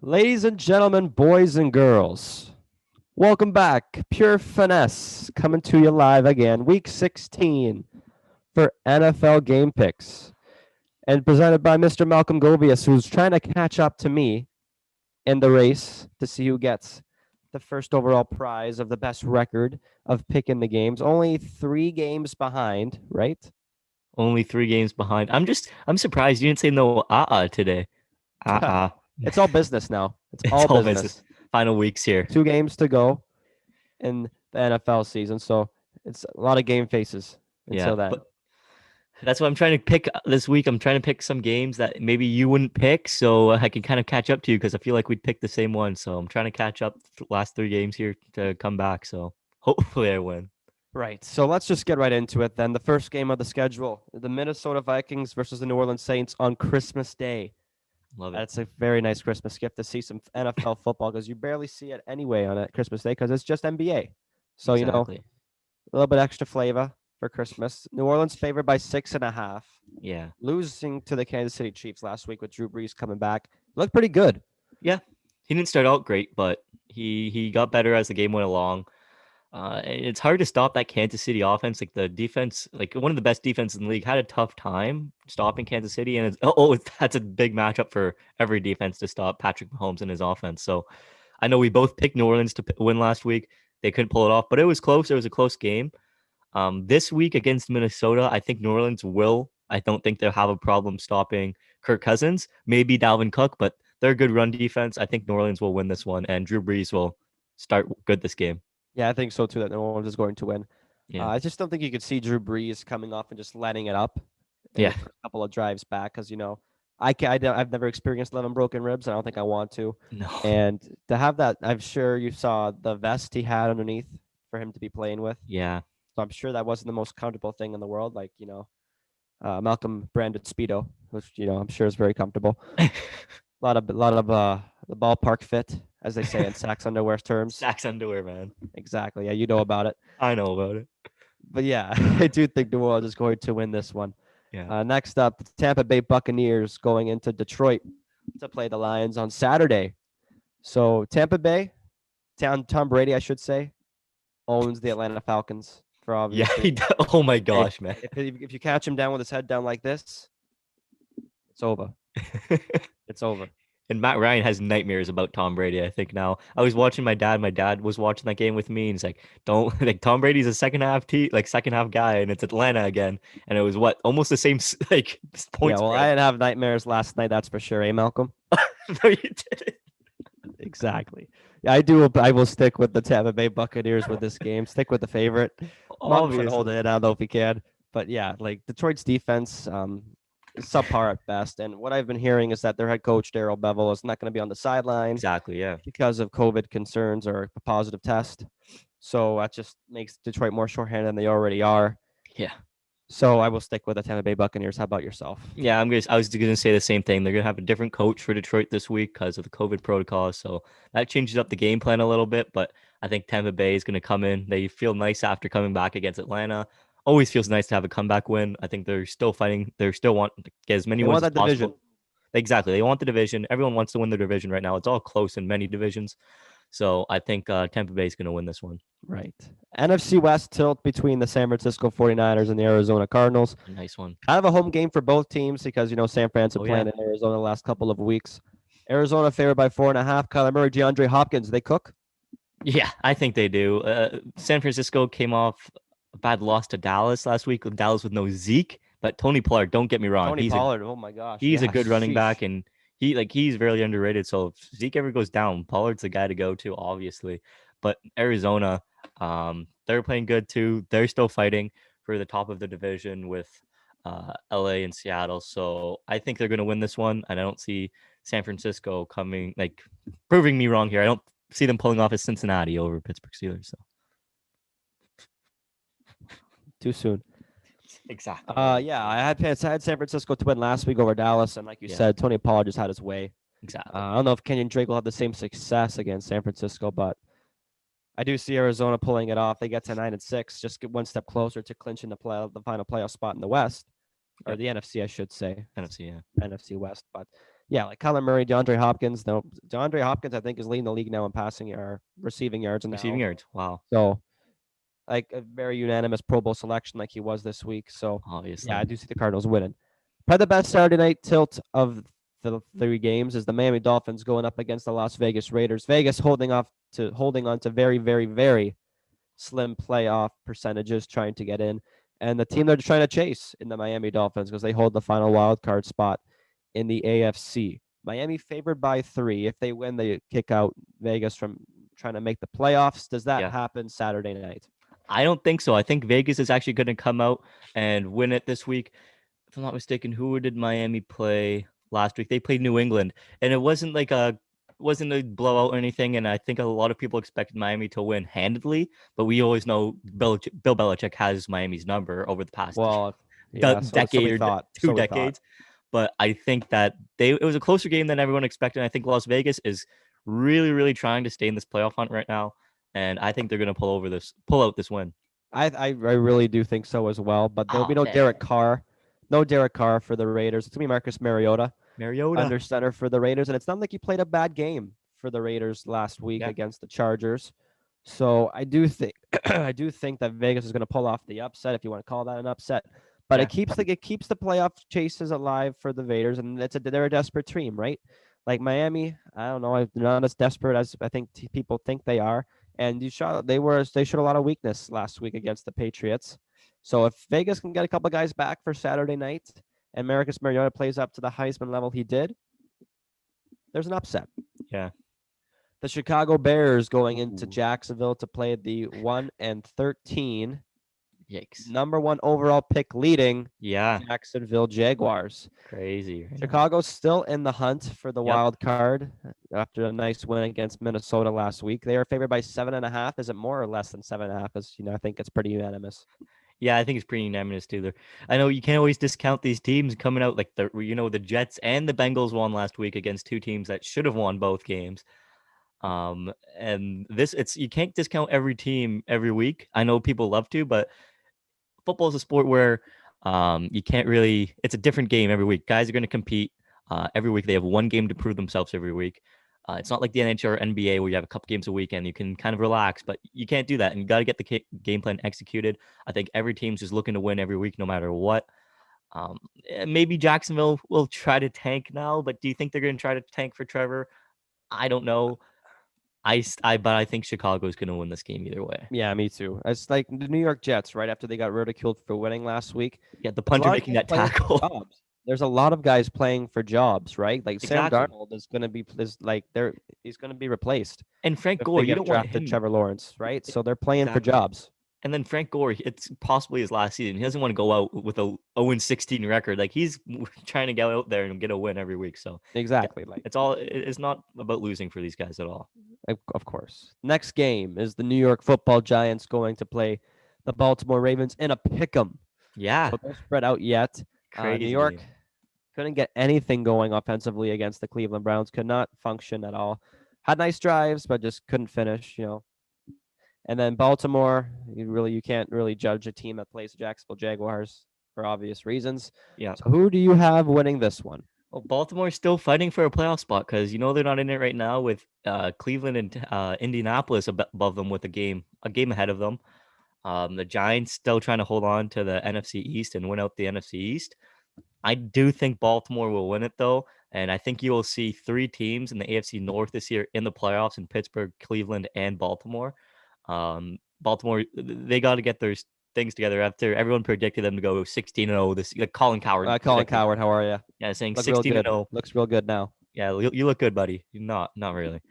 Ladies and gentlemen, boys and girls, welcome back. Pure Finesse coming to you live again, week 16 for NFL Game Picks, and presented by Mr. Malcolm Govius, who's trying to catch up to me in the race to see who gets the first overall prize of the best record of picking the games. Only 3 games behind, right? Only 3 games behind. I'm surprised you didn't say no today. Uh-uh. It's all business now. It's It's all all business. business. Final weeks here. 2 games to go in the NFL season, so it's a lot of game faces Yeah. until then. But that's what I'm trying to pick this week. I'm trying to pick some games that maybe you wouldn't pick so I can kind of catch up to you because I feel like we'd pick the same one. So I'm trying to catch up last 3 games here to come back. So hopefully I win. Right. So let's just get right into it then. The first game of the schedule, the Minnesota Vikings versus the New Orleans Saints on Christmas Day. Love it. That's a very nice Christmas gift to see some NFL football because you barely see it anyway on that Christmas Day because it's just NBA. So, Exactly. a little bit extra flavor for Christmas. New Orleans favored by 6.5, Yeah. losing to the Kansas City Chiefs last week with Drew Brees coming back. Looked pretty good. Yeah. He didn't start out great, but he got better as the game went along. It's hard to stop that Kansas City offense. Like the defense, like one of the best defenses in the league, had a tough time stopping Kansas City, and that's a big matchup for every defense to stop Patrick Mahomes and his offense. So I know we both picked New Orleans to win last week. They couldn't pull it off, but it was close. It was a close game. This week against Minnesota, I think New Orleans will. I don't think they'll have a problem stopping Kirk Cousins. Maybe Dalvin Cook, but they're a good run defense. I think New Orleans will win this one, and Drew Brees will start good this game. Yeah, I think so too, that New Orleans is going to win. Yeah. I just don't think you could see Drew Brees coming off and just letting it up in the Yeah. first couple of drives back because, I've never experienced 11 broken ribs. I don't think I want to. No. And to have that, I'm sure you saw the vest he had underneath for him to be playing with. Yeah. So I'm sure that wasn't the most comfortable thing in the world. Like, Malcolm branded Speedo, which, I'm sure is very comfortable. A lot of the ballpark fit, as they say in Sax underwear terms. Sax underwear, man. Exactly. Yeah, you know about it. I know about it. But yeah, I do think New Orleans is going to win this one. Yeah. Next up, the Tampa Bay Buccaneers going into Detroit to play the Lions on Saturday. So Tampa Bay, Tom Brady, I should say, owns the Atlanta Falcons for Yeah. obvious reasons. Oh my gosh, man. If you catch him down with his head down like this, it's over. It's over. And Matt Ryan has nightmares about Tom Brady, I think now. I was watching my dad. My dad was watching that game with me, and he's like, don't like Tom Brady's a second half guy, and it's Atlanta again. And it was almost the same like Yeah, points. well, I didn't have nightmares last night, that's for sure, eh, Malcolm? No, you didn't. Exactly. Yeah, I do. I will stick with the Tampa Bay Buccaneers with this game. Stick with the favorite. Malcolm's gonna hold Obviously. it. I don't know if he can, but yeah, like Detroit's defense, is subpar at best. And what I've been hearing is that their head coach Daryl Bevel is not going to be on the sideline Exactly, yeah. because of COVID concerns or a positive test. So that just makes Detroit more shorthanded than they already are. Yeah. So I will stick with the Tampa Bay Buccaneers. How about yourself? Yeah, I was gonna say the same thing. They're gonna have a different coach for Detroit this week because of the COVID protocol. So that changes up the game plan a little bit. But I think Tampa Bay is gonna come in. They feel nice after coming back against Atlanta. Always feels nice to have a comeback win. I think they're still fighting. They still want to get as many They wins want as that division. possible. Exactly. They want the division. Everyone wants to win their division right now. It's all close in many divisions. So I think Tampa Bay is gonna win this one. Right. NFC West tilt between the San Francisco 49ers and the Arizona Cardinals. A nice one. Kind of a home game for both teams because, San Francisco Oh playing yeah. in Arizona the last couple of weeks. Arizona favored by 4.5. Kyler Murray, DeAndre Hopkins, they cook? Yeah, I think they do. San Francisco came off a bad loss to Dallas last week. Dallas with no Zeke, but Tony Pollard. Don't get me wrong. Tony Pollard, oh my gosh. He's a Yeah, good running sheesh. back, and he's very underrated. So if Zeke ever goes down, Pollard's the guy to go to, obviously. But Arizona, they're playing good too. They're still fighting for the top of the division with LA and Seattle. So I think they're going to win this one, and I don't see San Francisco coming like proving me wrong here. I don't see them pulling off as Cincinnati over Pittsburgh Steelers. So Too soon. exactly. Yeah, I had San Francisco to win last week over Dallas, and like you Yeah, said, Tony Pollard just had his way. exactly. I don't know if Kenyon Drake will have the same success against San Francisco, but I do see Arizona pulling it off. They get to 9-6, just get one step closer to clinching the final playoff spot in the West, or Yep. the NFC, I should say. NFC. Yeah. NFC West. But Yeah, like Kyler Murray, DeAndre Hopkins. No, DeAndre Hopkins, I think, is leading the league now in passing or receiving yards Receiving now. yards. Wow. So, like a very unanimous Pro Bowl selection, like he was this week. So, yeah, Obviously. I do see the Cardinals winning. Probably the best Saturday night tilt of the 3 games is the Miami Dolphins going up against the Las Vegas Raiders. Vegas holding on to very, very, very slim playoff percentages, trying to get in, and the team they're trying to chase in the Miami Dolphins because they hold the final wild card spot in the AFC. Miami favored by 3. If they win, they kick out Vegas from trying to make the playoffs. Does that Yeah. happen Saturday night? I don't think so. I think Vegas is actually going to come out and win it this week. If I'm not mistaken, who did Miami play last week? They played New England, and it wasn't a blowout or anything. And I think a lot of people expected Miami to win handedly, but we always know Bill Belichick has Miami's number over the past Well, yeah, so decade we or thought. two So we thought. decades. But I think that it was a closer game than everyone expected. I think Las Vegas is really, really trying to stay in this playoff hunt right now, and I think they're going to pull out this win. I really do think so as well. But there'll be Oh no man, Derek Carr. No Derek Carr for the Raiders. It's going to be Marcus Mariota Mariota. under center for the Raiders. And it's not like he played a bad game for the Raiders last week Yeah. against the Chargers. So I do think I do think that Vegas is going to pull off the upset, if you want to call that an upset. But Yeah. it keeps the playoff chases alive for the Raiders, and they're a desperate team, right? Like Miami, I don't know, they're not as desperate as I think people think they are. And they showed a lot of weakness last week against the Patriots. So if Vegas can get a couple guys back for Saturday night, and Marcus Mariota plays up to the Heisman level he did, there's an upset. Yeah. The Chicago Bears going into Jacksonville to play the 1-13 Yikes. number 1 overall pick leading Yeah. Jacksonville Jaguars. Crazy. Right now. Chicago's still in the hunt for the Yep. wild card after a nice win against Minnesota last week. They are favored by 7.5. Is it more or less than 7.5? As I think it's pretty unanimous. Yeah, I think it's pretty unanimous too. I know you can't always discount these teams coming out like the Jets and the Bengals won last week against 2 teams that should have won both games. And you can't discount every team every week. I know people love to, but football is a sport where you can't really. It's a different game every week. Guys are going to compete every week. They have one game to prove themselves every week. It's not like the NHL or NBA where you have a couple games a week and you can kind of relax, but you can't do that. And you got to get the game plan executed. I think every team's just looking to win every week, no matter what. Maybe Jacksonville will try to tank now, but do you think they're going to try to tank for Trevor? I don't know. But I think Chicago is going to win this game either way. Yeah, me too. It's like the New York Jets, right after they got ridiculed for winning last week. Yeah, the punter making that tackle. There's a lot of guys playing for jobs, right? Like Exactly. Sam Darnold is going to be he's going to be replaced. And Frank if Gore, they you get don't want drafted him. Trevor Lawrence, right? So they're playing for Exactly. jobs. And then Frank Gore, it's possibly his last season. He doesn't want to go out with a 0-16 record. Like he's trying to get out there and get a win every week. So Exactly. yeah, it's not about losing for these guys at all. Of course. Next game is the New York Football Giants going to play the Baltimore Ravens in a pick'em. Yeah. So don't spread out yet. Crazy New York game. couldn't get anything going offensively against the Cleveland Browns. Could not function at all. Had nice drives, but just couldn't finish. And then Baltimore, you can't really judge a team that plays the Jacksonville Jaguars for obvious reasons. Yeah. So who do you have winning this one? Well, Baltimore's still fighting for a playoff spot because they're not in it right now with Cleveland and Indianapolis above them with a game ahead of them. The Giants still trying to hold on to the NFC East and win out the NFC East. I do think Baltimore will win it though, and I think you will see 3 teams in the AFC North this year in the playoffs in Pittsburgh, Cleveland, and Baltimore. Baltimore, they got to get their things together after everyone predicted them to go 16-0. This Colin Coward. Colin Coward, how are you? Yeah, saying 16-0. Looks real good now. Yeah, you look good, buddy. Not really.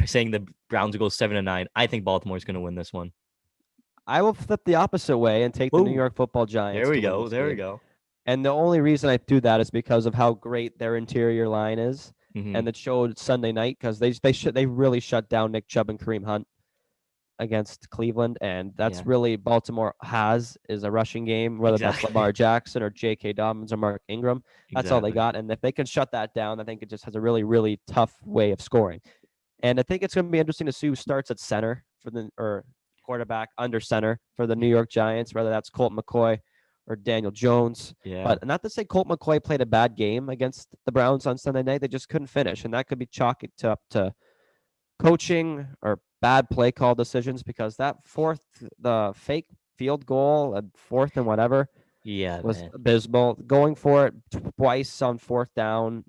Saying the Browns will go 7-9. I think Baltimore's going to win this one. I will flip the opposite way and take the New York Football Giants. There we go. And the only reason I do that is because of how great their interior line is, and it showed Sunday night because they really shut down Nick Chubb and Kareem Hunt against Cleveland, and that's really Baltimore is a rushing game, whether that's Lamar Jackson or J.K. Dobbins or Mark Ingram. That's all they got, and if they can shut that down, I think it just has a really, really tough way of scoring. And I think it's going to be interesting to see who starts at center or quarterback under center for the New York Giants, whether that's Colt McCoy or Daniel Jones. Yeah. But not to say Colt McCoy played a bad game against the Browns on Sunday night. They just couldn't finish. And that could be chalked up to coaching or bad play call decisions, because that the fake field goal and fourth and whatever Yeah, was man. abysmal. Going for it twice on fourth down.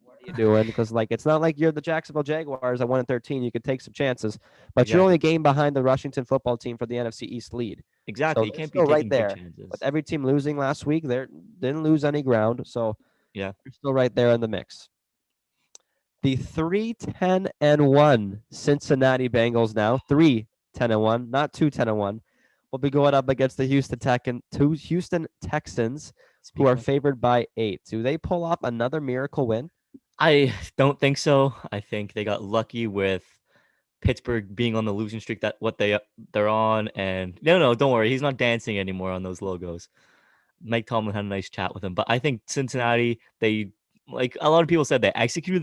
What are you doing? Because it's not like you're the Jacksonville Jaguars at 1-13. You could take some chances, but you're only a game behind the Washington football team for the NFC East lead. Exactly. So You they're can't be still right taking big there. chances. With every team losing last week, they didn't lose any ground. So Yeah. they're still right there in the mix. The 3-10-1 Cincinnati Bengals now 3-10-1, not 2-10-1, will be going up against the Houston Texans, who are favored by 8. Do they pull off another miracle win? I don't think so. I think they got lucky with Pittsburgh being on the losing streak that they're on. And no, don't worry, he's not dancing anymore on those logos. Mike Tomlin had a nice chat with him, but I think Cincinnati, they, like a lot of people said, they executed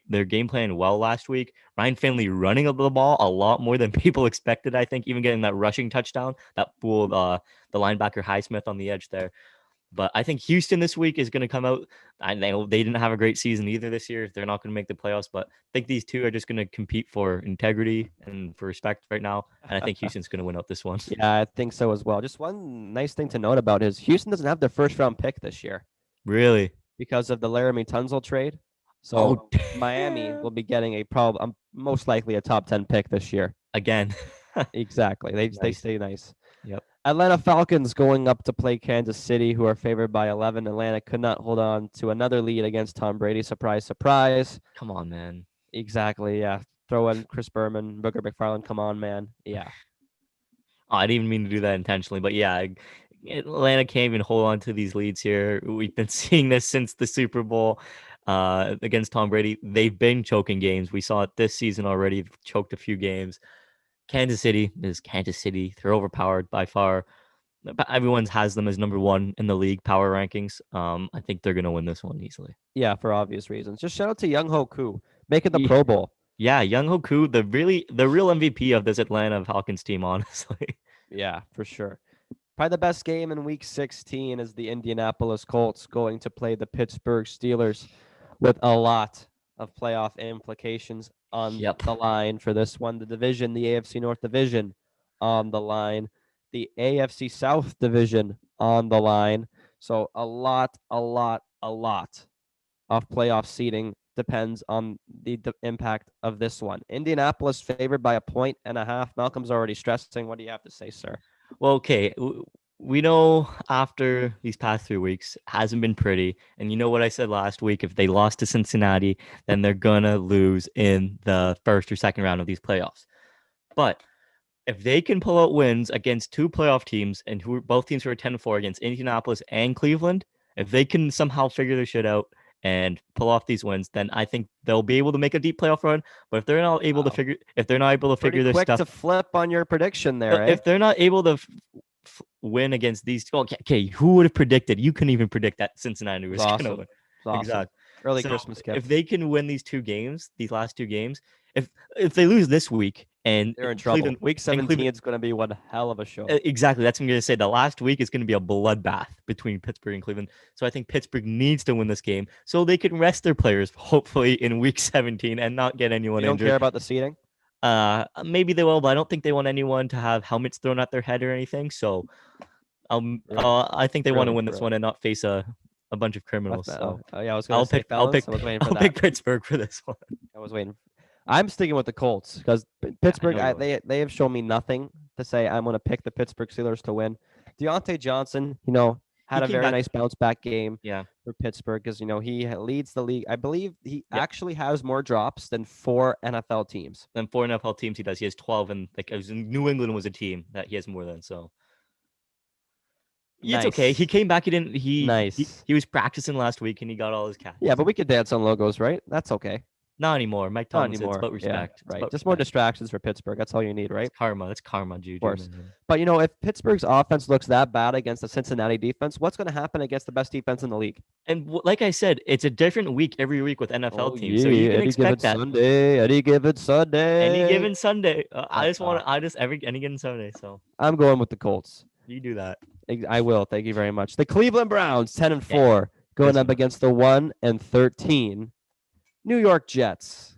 their game plan well last week. Ryan Finley running the ball a lot more than people expected. I think even getting that rushing touchdown that fooled the linebacker Highsmith on the edge there. But I think Houston this week is going to come out. I know they didn't have a great season either this year. They're not going to make the playoffs, but I think these two are just going to compete for integrity and for respect right now. And I think Houston's going to win out this one. Yeah, I think so as well. Just one nice thing to note about is Houston doesn't have their first round pick this year. Really? Because of the Laramie Tunsil trade. So Miami will be getting most likely a top 10 pick this year. Again. Exactly. They stay nice. Yep. Atlanta Falcons going up to play Kansas City, who are favored by 11. Atlanta could not hold on to another lead against Tom Brady. Surprise, surprise. Come on, man. Exactly, yeah. Throw in Chris Berman, Booker McFarland. Come on, man. Yeah. Oh, I didn't even mean to do that intentionally, but yeah, Atlanta can't even hold on to these leads here. We've been seeing this since the Super Bowl against Tom Brady. They've been choking games. We saw it this season already. They've choked a few games. Kansas City is Kansas City. They're overpowered by far. Everyone has them as number 1 in the league power rankings. I think they're going to win this one easily. Yeah, for obvious reasons. Just shout out to Young Ho Koo, making the Pro Bowl. Yeah, Young Ho Koo, the real MVP of this Atlanta Falcons team, honestly. Yeah, for sure. Probably the best game in Week 16 is the Indianapolis Colts going to play the Pittsburgh Steelers, with a lot of playoff implications on the line for this one. The division, the AFC North division on the line, the AFC South division on the line. So a lot of playoff seeding depends on the impact of this one. Indianapolis favored by 1.5. Malcolm's already stressing. What do you have to say, sir? Well, okay. We know after these past 3 weeks hasn't been pretty. And you know what I said last week? If they lost to Cincinnati, then they're going to lose in the first or second round of these playoffs. But if they can pull out wins against 2 playoff teams, and both teams who are 10-4 against Indianapolis and Cleveland, if they can somehow figure their shit out and pull off these wins, then I think they'll be able to make a deep playoff run. But if they're not able to figure their stuff, to flip on your prediction there. If they're not able to win against these, okay, who would have predicted? You couldn't even predict that Cincinnati was going to win. Awesome. Exactly. Early Christmas gift. If they can win these last 2 games, if they lose this week, and they're in trouble. Week 17 is going to be one hell of a show. Exactly. That's what I'm going to say. The last week is going to be a bloodbath between Pittsburgh and Cleveland. So I think Pittsburgh needs to win this game so they can rest their players, hopefully, in week 17 and not get anyone injured. You don't care about the seeding? Maybe they will, but I don't think they want anyone to have helmets thrown at their head or anything. So I think they want to win this one and not face a bunch of criminals. So yeah, I was going to say I'll pick Pittsburgh for this one. I was waiting. I'm sticking with the Colts because Pittsburgh, they have shown me nothing to say I'm going to pick the Pittsburgh Steelers to win. Deontay Johnson, had a very nice bounce back game for Pittsburgh because, he leads the league. I believe he actually has more drops than 4 NFL teams. Than 4 NFL teams he does. He has 12, and New England was a team that he has more than, so. It's okay. He came back. He was practicing last week, and he got all his catches. Yeah, but we could dance on logos, right? That's okay. Not anymore. Mike Tomlin said it's about respect. Yeah, right. Just more distractions for Pittsburgh. That's all you need, right? It's karma. That's karma, Juju. Of course. But, if Pittsburgh's offense looks that bad against the Cincinnati defense, what's going to happen against the best defense in the league? And like I said, it's a different week every week with NFL teams. So you can expect that. Any given Sunday. I just any given Sunday. So I'm going with the Colts. You do that. I will. Thank you very much. The Cleveland Browns, 10 and Yeah, 4, going this up one. against the 1 and 13 New York Jets.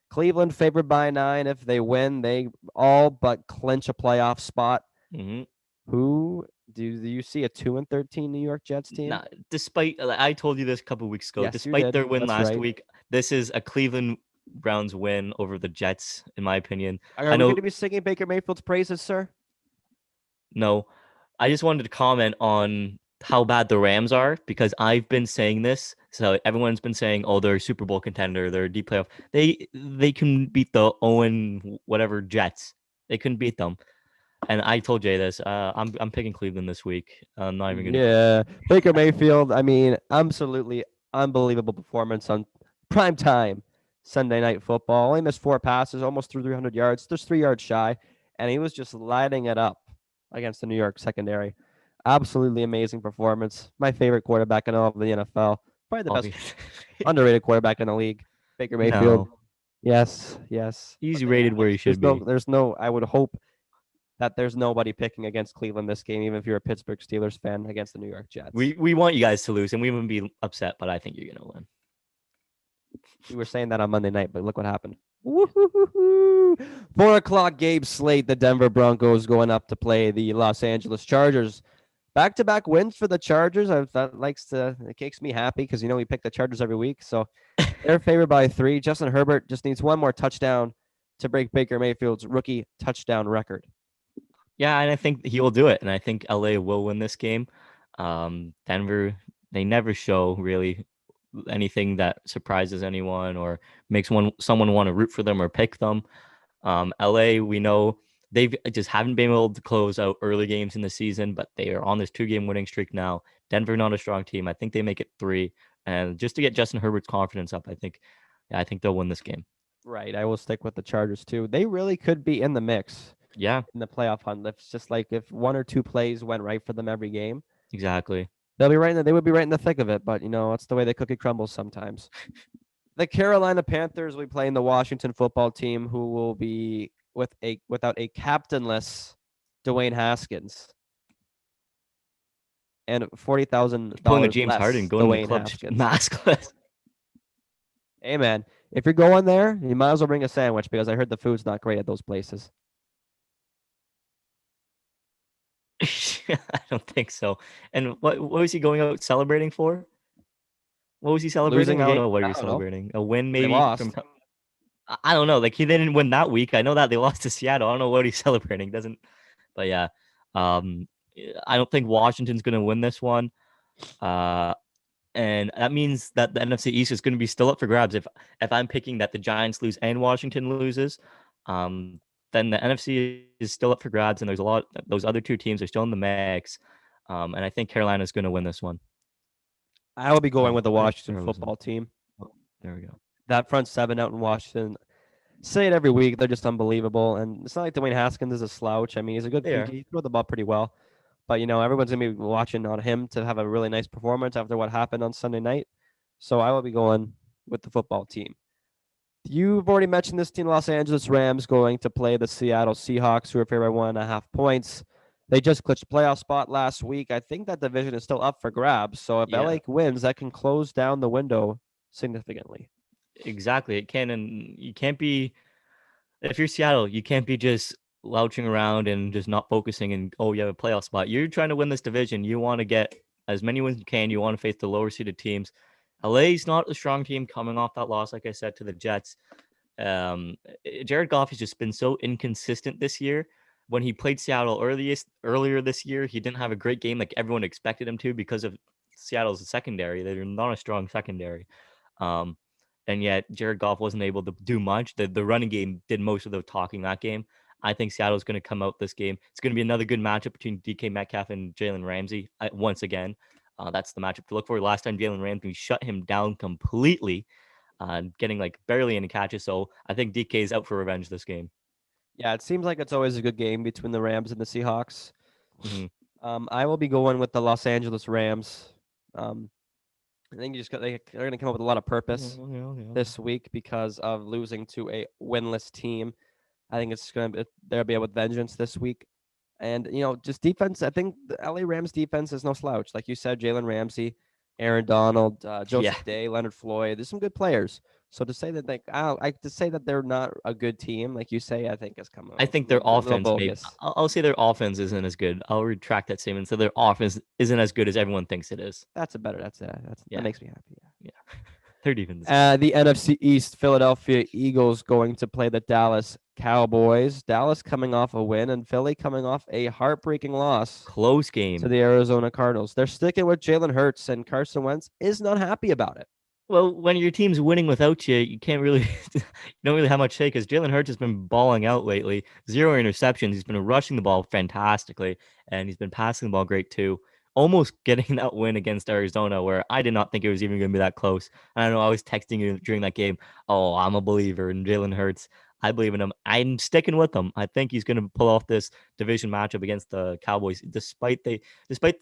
Cleveland favored by 9. If they win, they all but clinch a playoff spot. Hmm. Who do you see a 2 and 13 New York Jets team? Despite I told you this a couple weeks ago, Yes, you despite did. their win That's last right. week, this is a Cleveland Browns win over the Jets, in my opinion. Are I we going know, to be singing Baker Mayfield's praises, sir? no, I just wanted to comment on how bad the Rams are because I've been saying this. So everyone's been saying, "Oh, they're a Super Bowl contender. They're a deep playoff. They can beat the Owen whatever Jets. They couldn't beat them." And I told Jay this. I'm picking Cleveland this week. I'm not even gonna. Yeah, Baker Mayfield. I mean, absolutely unbelievable performance on prime time Sunday Night Football. Only missed 4 passes, almost threw 300 yards, just 3 yards shy, and he was just lighting it up against the New York secondary. Absolutely amazing performance. My favorite quarterback in all of the NFL. Probably the best Obviously. underrated quarterback in the league. Baker Mayfield. No, Yes, yes. he's But rated where he should be. there's no. I would hope that there's nobody picking against Cleveland this game, even if you're a Pittsburgh Steelers fan against the New York Jets. We want you guys to lose, and we wouldn't be upset, but I think you're gonna win. We were saying that on Monday night, but look what happened. Woo-hoo-hoo-hoo. 4 o'clock game slate. The Denver Broncos going up to play the Los Angeles Chargers. Back-to-back wins for the Chargers. It makes me happy because we pick the Chargers every week. So they're favored by 3. Justin Herbert just needs one more touchdown to break Baker Mayfield's rookie touchdown record. Yeah, and I think he will do it, and I think LA will win this game. Denver, they never show really anything that surprises anyone or makes someone want to root for them or pick them. LA, we know they just haven't been able to close out early games in the season, but they are on this 2-game winning streak now. Denver, not a strong team. I think they make it 3, and just to get Justin Herbert's confidence up, I think they'll win this game. Right. I will stick with the Chargers too. They really could be in the mix Yeah, in the playoff hunt. It's just like if 1 or 2 plays went right for them every game, exactly. they would be right in the thick of it. But that's the way the cookie crumbles sometimes. The Carolina Panthers will be playing the Washington football team, who will be without a captainless Dwayne Haskins and Pulling a $40,000 James Harden, less going to the Dwayne club Haskins. maskless. Hey man, if you're going there, you might as well bring a sandwich because I heard the food's not great at those places. I don't think so. And what was he going out celebrating for? What was he celebrating? Losing a I don't game? know what he I was don't know. celebrating. A win They maybe lost. from I don't know. Like he didn't win that week. I know that they lost to Seattle. I don't know what he's celebrating. Doesn't but yeah. Um I don't think Washington's gonna win this one. And that means that the NFC East is going to be still up for grabs. If I'm picking that the Giants lose and Washington loses, then the NFC is still up for grabs, and there's a lot. Those other 2 teams are still in the mix, and I think Carolina is going to win this one. I will be going with the Where's Washington Rosen? football team. Oh, there we go. That front 7 out in Washington. Say it every week. They're just unbelievable. And it's not like Dwayne Haskins is a slouch. I mean, he's a good he threw the ball pretty well. But everyone's gonna be watching on him to have a really nice performance after what happened on Sunday night. So I will be going with the football team. You've already mentioned this team, Los Angeles Rams, going to play the Seattle Seahawks, who are favored by 1.5 points. They just clinched a playoff spot last week. I think that division is still up for grabs. So if LA wins, that can close down the window significantly. Exactly. It can, and you can't be. If you're Seattle, you can't be just louching around and just not focusing and you have a playoff spot. You're trying to win this division. You want to get as many wins as you can. You want to face the lower seeded teams. LA's not a strong team coming off that loss, like I said, to the Jets. Jared Goff has just been so inconsistent this year. When he played Seattle earlier this year, he didn't have a great game like everyone expected him to because of Seattle's secondary. They're not a strong secondary. And yet Jared Goff wasn't able to do much. The running game did most of the talking that game. I think Seattle's going to come out this game. It's going to be another good matchup between DK Metcalf and Jalen Ramsey once again. That's the matchup to look for. Last time Jalen Ramsey shut him down completely, getting like barely any catches. So I think DK is out for revenge this game. Yeah, it seems like it's always a good game between the Rams and the Seahawks. Mm-hmm. I will be going with the Los Angeles Rams. I think they're going to come up with a lot of purpose this week because of losing to a winless team. I think they'll be able with vengeance this week. And, just defense, I think the LA Rams defense is no slouch. Like you said, Jalen Ramsey, Aaron Donald, Yeah, Joseph Day, Leonard Floyd. There's some good players. So to say that to say that they're not a good team, like you say, I think is coming I a think their little offense maybe. bogus. I'll say their offense isn't as good. I'll retract that statement. So their offense isn't as good as everyone thinks it is. That Yeah, makes me happy. yeah. Their defense is good. The NFC East, Philadelphia Eagles going to play the Dallas Cowboys. Dallas coming off a win, and Philly coming off a heartbreaking loss Close to game. the Arizona Cardinals. They're sticking with Jalen Hurts, and Carson Wentz is not happy about it. Well, when your team's winning without you, you can't really, you don't really have much say because Jalen Hurts has been balling out lately. 0 interceptions. He's been rushing the ball fantastically, and he's been passing the ball great too. Almost getting that win against Arizona, where I did not think it was even going to be that close. And I know I was texting you during that game. Oh, I'm a believer in Jalen Hurts. I believe in him. I'm sticking with him. I think he's going to pull off this division matchup against the Cowboys, despite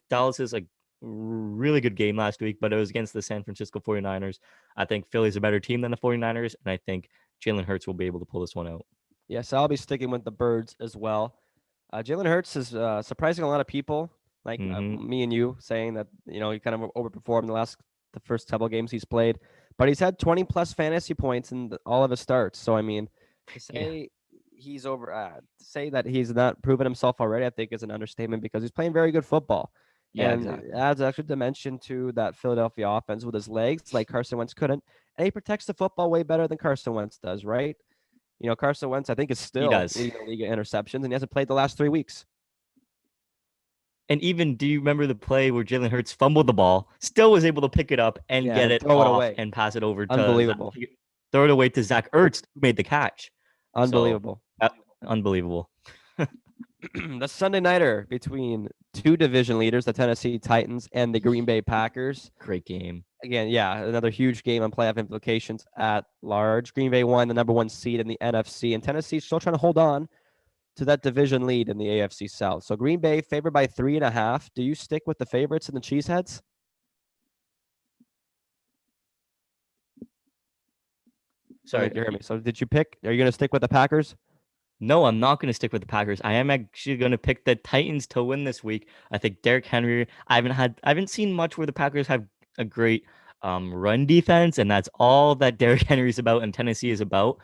Dallas's like really good game last week, but it was against the San Francisco 49ers. I think Philly's a better team than the 49ers, and I think Jalen Hurts will be able to pull this one out. Yes, I'll be sticking with the Birds as well. Jalen Hurts is surprising a lot of people, like Mm-hmm. me and you, saying that he kind of overperformed the first couple games he's played, but he's had 20 plus fantasy points in all of his starts. So I mean, to Yeah. say to say that he's not proven himself already, I think is an understatement because he's playing very good football. Yeah, And it exactly. adds extra dimension to that Philadelphia offense with his legs, like Carson Wentz couldn't. And he protects the football way better than Carson Wentz does, right? Carson Wentz, I think, is He still does. leading the league in interceptions, and he hasn't played the last 3 weeks. And even, do you remember the play where Jalen Hurts fumbled the ball, still was able to pick it up and Yeah, get and it throw it off away. and pass it over to Unbelievable. throw it away to Zach Ertz, who made the catch. So, Unbelievable. unbelievable. The Sunday nighter between two division leaders, the Tennessee Titans and the Green Bay Packers. Great game. Again, yeah, another huge game on playoff implications at large. Green Bay won the number 1 seed in the NFC, and Tennessee still trying to hold on to that division lead in the AFC South. So Green Bay favored by 3.5. Do you stick with the favorites and the Cheeseheads? Sorry. You hear me. So did you pick? Are you going to stick with the Packers? No, I'm not going to stick with the Packers. I am actually going to pick the Titans to win this week. I think Derrick Henry. I haven't seen much where the Packers have a great run defense, and that's all that Derrick Henry's about and Tennessee is about.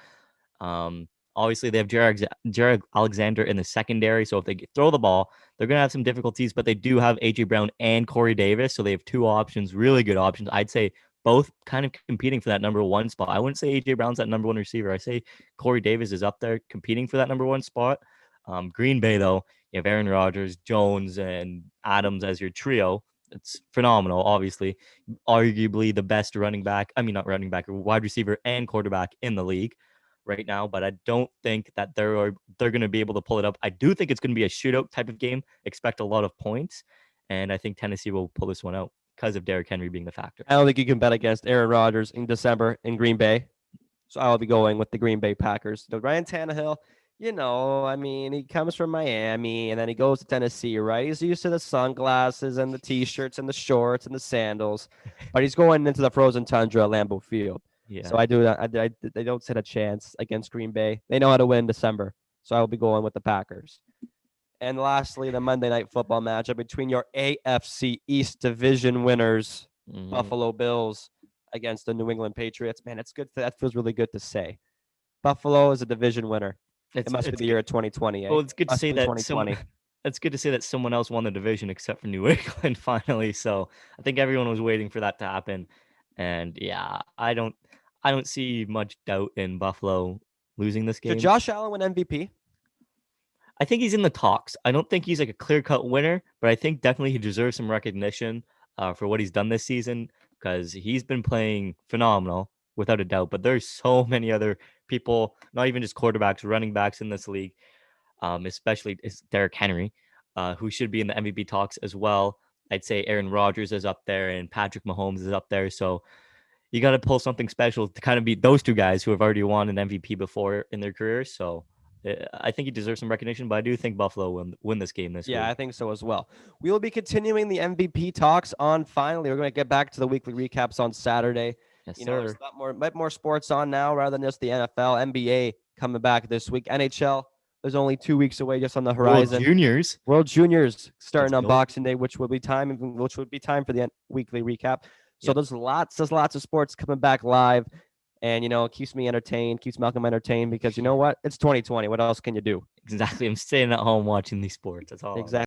Obviously, they have Jared Alexander in the secondary, so if they throw the ball, they're going to have some difficulties. But they do have AJ Brown and Corey Davis, so they have two options, really good options. I'd say both kind of competing for that number 1 spot. I wouldn't say AJ Brown's that number 1 receiver. I say Corey Davis is up there competing for that number 1 spot. Green Bay, though, you have Aaron Rodgers, Jones, and Adams as your trio. It's phenomenal, obviously. Arguably the best running back. I mean, not running back, wide receiver and quarterback in the league right now. But I don't think that they're going to be able to pull it up. I do think it's going to be a shootout type of game. Expect a lot of points. And I think Tennessee will pull this one out because of Derrick Henry being the factor. I don't think you can bet against Aaron Rodgers in December in Green Bay. So I'll be going with the Green Bay Packers. Ryan Tannehill, I mean, he comes from Miami and then he goes to Tennessee, right? He's used to the sunglasses and the T-shirts and the shorts and the sandals, but he's going into the frozen tundra at Lambeau Field. Yeah. So they don't stand a chance against Green Bay. They know how to win December. So I will be going with the Packers. And lastly, the Monday Night Football matchup between your AFC East division winners, Buffalo Bills, against the New England Patriots. Man, it's good. That feels really good to say. Buffalo is a division winner. It must be the year of 2020. Well, it's good to Must say be that 2020. it's good to say that someone else won the division except for New England finally. So I think everyone was waiting for that to happen. And yeah, I don't see much doubt in Buffalo losing this game. Should Josh Allen win MVP? I think he's in the talks. I don't think he's like a clear-cut winner, but I think definitely he deserves some recognition for what he's done this season because he's been playing phenomenal without a doubt. But there's so many other people, not even just quarterbacks, running backs in this league, especially Derrick Henry, who should be in the MVP talks as well. I'd say Aaron Rodgers is up there and Patrick Mahomes is up there. So you got to pull something special to kind of beat those two guys who have already won an MVP before in their careers. So I think he deserves some recognition, but I do think Buffalo will win this game this week. Yeah, I think so as well. We will be continuing the MVP talks on finally. We're going to get back to the weekly recaps on Saturday. Yes, sir. There's a lot more sports on now rather than just the NFL. NBA coming back this week. NHL is only 2 weeks away, just on the World horizon. Juniors. World Juniors starting Let's on go. Boxing Day, which would be time for the weekly recap. So Yep. there's lots of sports coming back live, and it keeps me entertained, keeps Malcolm entertained because you know what? It's 2020. What else can you do? Exactly. I'm staying at home watching these sports. That's all. Exactly.